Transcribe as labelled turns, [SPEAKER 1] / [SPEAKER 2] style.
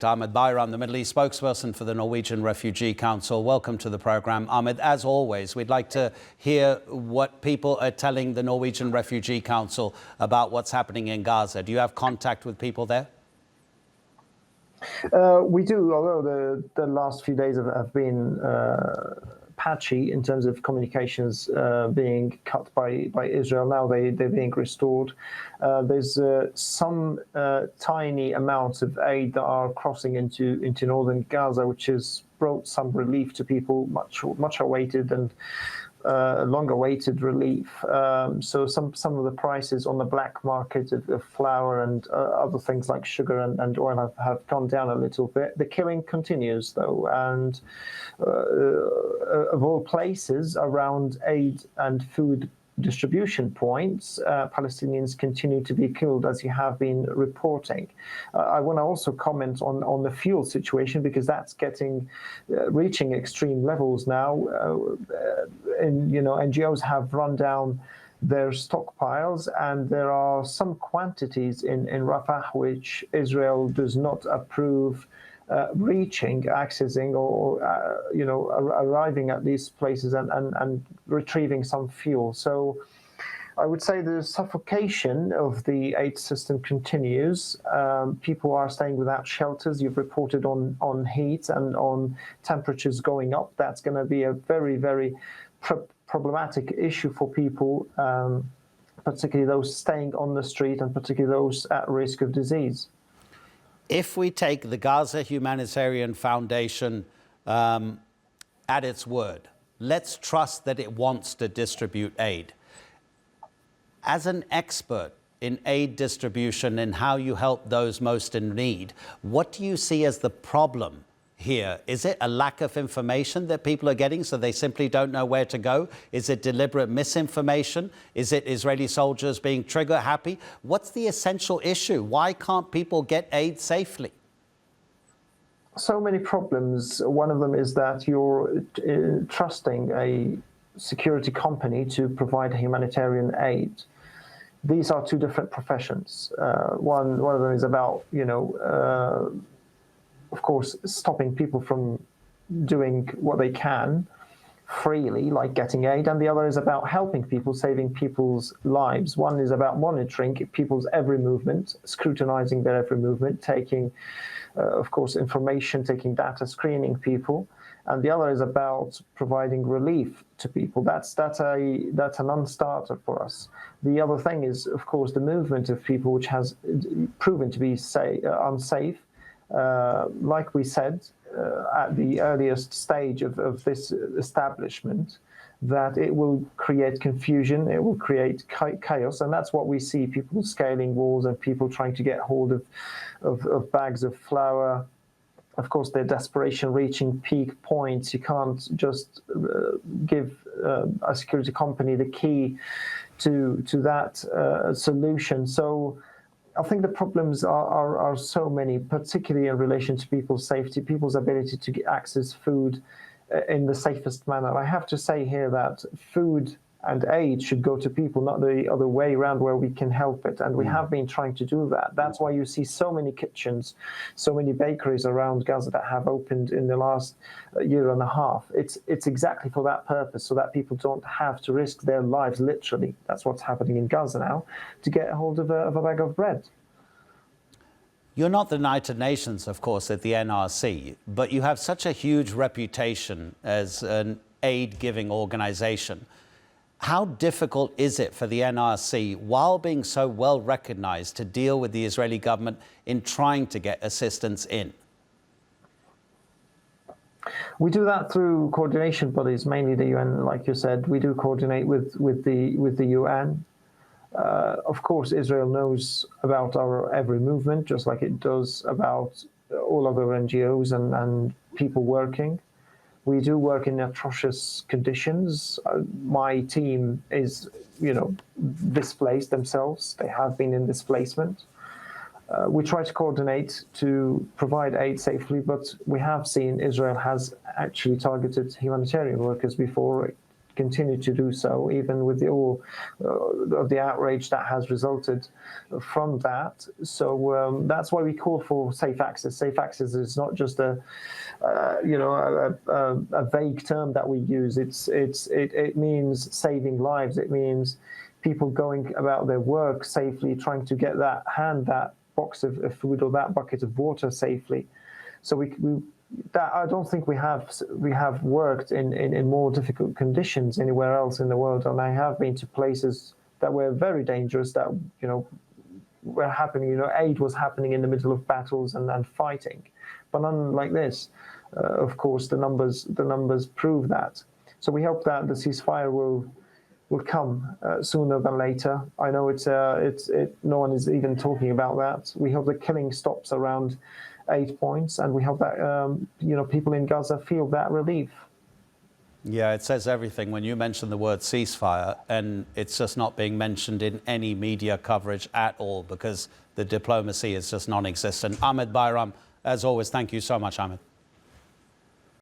[SPEAKER 1] Ahmed Bayram, the Middle East Spokesperson for the Norwegian Refugee Council. Welcome to the programme. Ahmed, as always, we'd like to hear what people are telling the Norwegian Refugee Council about what's happening in Gaza. Do you have contact with people there?
[SPEAKER 2] We do, although the last few days have been patchy in terms of communications being cut by Israel. Now they're being restored. There's some tiny amounts of aid that are crossing into northern Gaza, which has brought some relief to people, much awaited and long-awaited relief. So some of the prices on the black market of flour and other things like sugar and oil have gone down a little bit. The killing continues, though, and of all places around aid and food distribution points, Palestinians continue to be killed, as you have been reporting. I want to also comment on the fuel situation, because that's reaching extreme levels now. NGOs have run down their stockpiles, and there are some quantities in Rafah which Israel does not approve accessing or arriving at these places and retrieving some fuel. So I would say the suffocation of the aid system continues. People are staying without shelters. You've reported on heat and on temperatures going up. That's going to be a very, very problematic issue for people, particularly those staying on the street and particularly those at risk of disease.
[SPEAKER 1] If we take the Gaza Humanitarian Foundation at its word, let's trust that it wants to distribute aid. As an expert in aid distribution and how you help those most in need, what do you see as the problem here? Is it a lack of information that people are getting, so they simply don't know where to go? Is it deliberate misinformation? Is it Israeli soldiers being trigger happy? What's the essential issue? Why can't people get aid safely?
[SPEAKER 2] So many problems. One of them is that you're trusting a security company to provide humanitarian aid. These are two different professions. One of them is about, of course, stopping people from doing what they can freely, like getting aid, and the other is about helping people, saving people's lives. One is about monitoring people's every movement, scrutinizing their every movement, taking, of course, information, taking data, screening people, and the other is about providing relief to people. That's a non-starter for us. The other thing is, of course, the movement of people, which has proven to be unsafe. Like we said at the earliest stage of this establishment, that it will create confusion, it will create chaos, and that's what we see: people scaling walls and people trying to get hold of bags of flour. Of course, their desperation reaching peak points. You can't just give a security company the key to that solution. So I think the problems are so many, particularly in relation to people's safety, people's ability to access food in the safest manner. I have to say here that food and aid should go to people, not the other way around, where we can help it. And we have been trying to do that. That's why you see so many kitchens, so many bakeries around Gaza that have opened in the last year and a half. It's exactly for that purpose, so that people don't have to risk their lives, literally. That's what's happening in Gaza now, to get a hold of a bag of bread.
[SPEAKER 1] You're not the United Nations, of course, at the NRC, but you have such a huge reputation as an aid-giving organization. How difficult is it for the NRC, while being so well recognized, to deal with the Israeli government in trying to get assistance in?
[SPEAKER 2] We do that through coordination bodies, mainly the UN, like you said. We do coordinate with the UN. Of course, Israel knows about our every movement, just like it does about all other NGOs and people working. We do work in atrocious conditions. My team is, displaced themselves. They have been in displacement. We try to coordinate to provide aid safely, but we have seen Israel has actually targeted humanitarian workers before, continue to do so, even with all of the outrage that has resulted from that. So that's why we call for safe access. Safe access is not just a vague term that we use. It means saving lives. It means people going about their work safely, trying to get that box of food or that bucket of water safely. So I don't think we have worked in more difficult conditions anywhere else in the world, and I have been to places that were very dangerous, that were happening. Aid was happening in the middle of battles and fighting, but unlike this, of course, the numbers prove that. So we hope that the ceasefire will come sooner than later. I know no one is even talking about that. We hope the killing stops around 8 points, and we hope that people in Gaza feel that relief.
[SPEAKER 1] Yeah, it says everything when you mention the word ceasefire, and it's just not being mentioned in any media coverage at all because the diplomacy is just non-existent. Ahmed Bayram, as always, thank you so much, Ahmed.